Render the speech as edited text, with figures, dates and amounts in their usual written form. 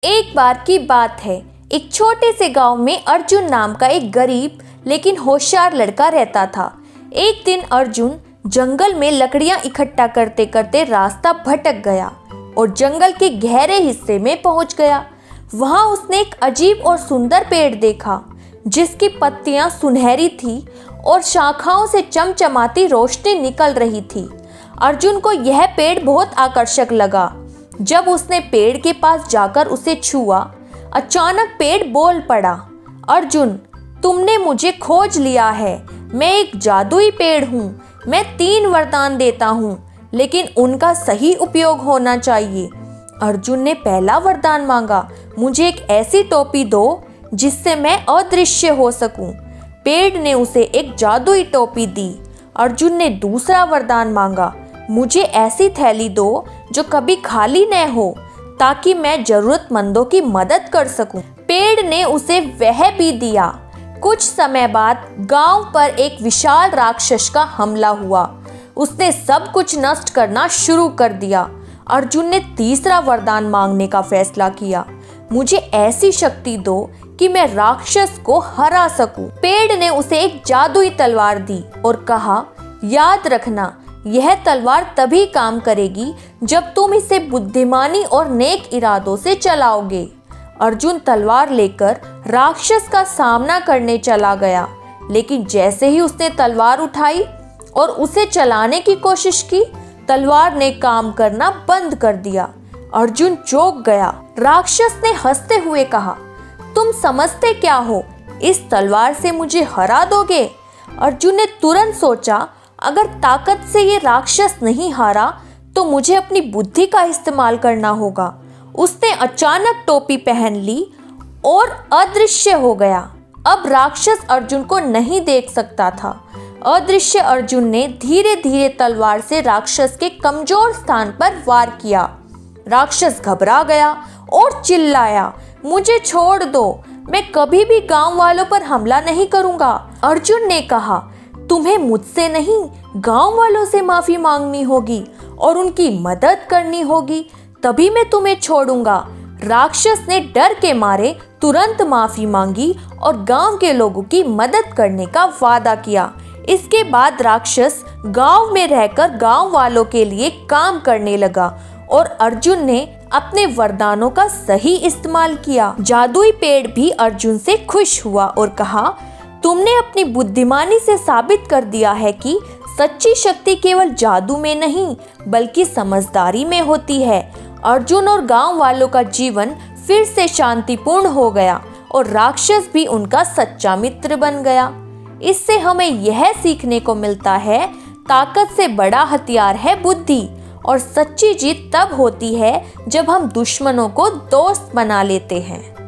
एक बार की बात है, एक छोटे से गांव में अर्जुन नाम का एक गरीब लेकिन होशियार लड़का रहता था। एक दिन अर्जुन जंगल में लकड़ियां इकट्ठा करते करते रास्ता भटक गया और जंगल के गहरे हिस्से में पहुंच गया। वहां उसने एक अजीब और सुंदर पेड़ देखा जिसकी पत्तियां सुनहरी थी और शाखाओं से चमचमाती रोशनी निकल रही थी। अर्जुन को यह पेड़ बहुत आकर्षक लगा। जब उसने पेड़ के पास जाकर उसे छुआ, अचानक पेड़ बोल पड़ा, अर्जुन, तुमने मुझे खोज लिया है। मैं एक जादुई पेड़ हूँ। मैं 3 वरदान देता हूँ, लेकिन उनका सही उपयोग होना चाहिए। अर्जुन ने पहला वरदान मांगा, मुझे एक ऐसी टोपी दो जिससे मैं अदृश्य हो सकूं। पेड़ ने उसे एक जादुई टोपी दी। अर्जुन ने दूसरा वरदान मांगा, मुझे ऐसी थैली दो जो कभी खाली न हो ताकि मैं जरूरतमंदों की मदद कर सकूं। पेड़ ने उसे वह भी दिया। कुछ समय बाद गांव पर एक विशाल राक्षस का हमला हुआ। उसने सब कुछ नष्ट करना शुरू कर दिया। अर्जुन ने तीसरा वरदान मांगने का फैसला किया, मुझे ऐसी शक्ति दो कि मैं राक्षस को हरा सकूं। पेड़ ने उसे एक जादुई तलवार दी और कहा, याद रखना, यह तलवार तभी काम करेगी जब तुम इसे बुद्धिमानी और नेक इरादों से चलाओगे। अर्जुन तलवार लेकर राक्षस का सामना करने चला गया, लेकिन जैसे ही उसने तलवार उठाई और उसे चलाने की कोशिश की, तलवार ने काम करना बंद कर दिया। अर्जुन चौंक गया। राक्षस ने हंसते हुए कहा, तुम समझते क्या हो? इस तलवार से मुझे हरा दोगे? अर्जुन ने तुरंत सोचा, अगर ताकत से ये राक्षस नहीं हारा तो मुझे अपनी बुद्धि का इस्तेमाल करना होगा। उसने अचानक टोपी पहन ली और अदृश्य हो गया। अब राक्षस अर्जुन को नहीं देख सकता था। अदृश्य अर्जुन ने धीरे धीरे तलवार से राक्षस के कमजोर स्थान पर वार किया। राक्षस घबरा गया और चिल्लाया, मुझे छोड़ दो, मैं कभी भी गांव वालों पर हमला नहीं करूंगा। अर्जुन ने कहा, तुम्हें मुझसे नहीं, गांव वालों से माफी मांगनी होगी और उनकी मदद करनी होगी, तभी मैं तुम्हें छोड़ूंगा। राक्षस ने डर के मारे तुरंत माफी मांगी और गांव के लोगों की मदद करने का वादा किया। इसके बाद राक्षस गांव में रहकर गांव वालों के लिए काम करने लगा और अर्जुन ने अपने वरदानों का सही इस्तेमाल किया। जादुई पेड़ भी अर्जुन से खुश हुआ और कहा, तुमने अपनी बुद्धिमानी से साबित कर दिया है कि सच्ची शक्ति केवल जादू में नहीं बल्कि समझदारी में होती है। अर्जुन और गांव वालों का जीवन फिर से शांतिपूर्ण हो गया और राक्षस भी उनका सच्चा मित्र बन गया। इससे हमें यह सीखने को मिलता है, ताकत से बड़ा हथियार है बुद्धि और सच्ची जीत तब होती है जब हम दुश्मनों को दोस्त बना लेते हैं।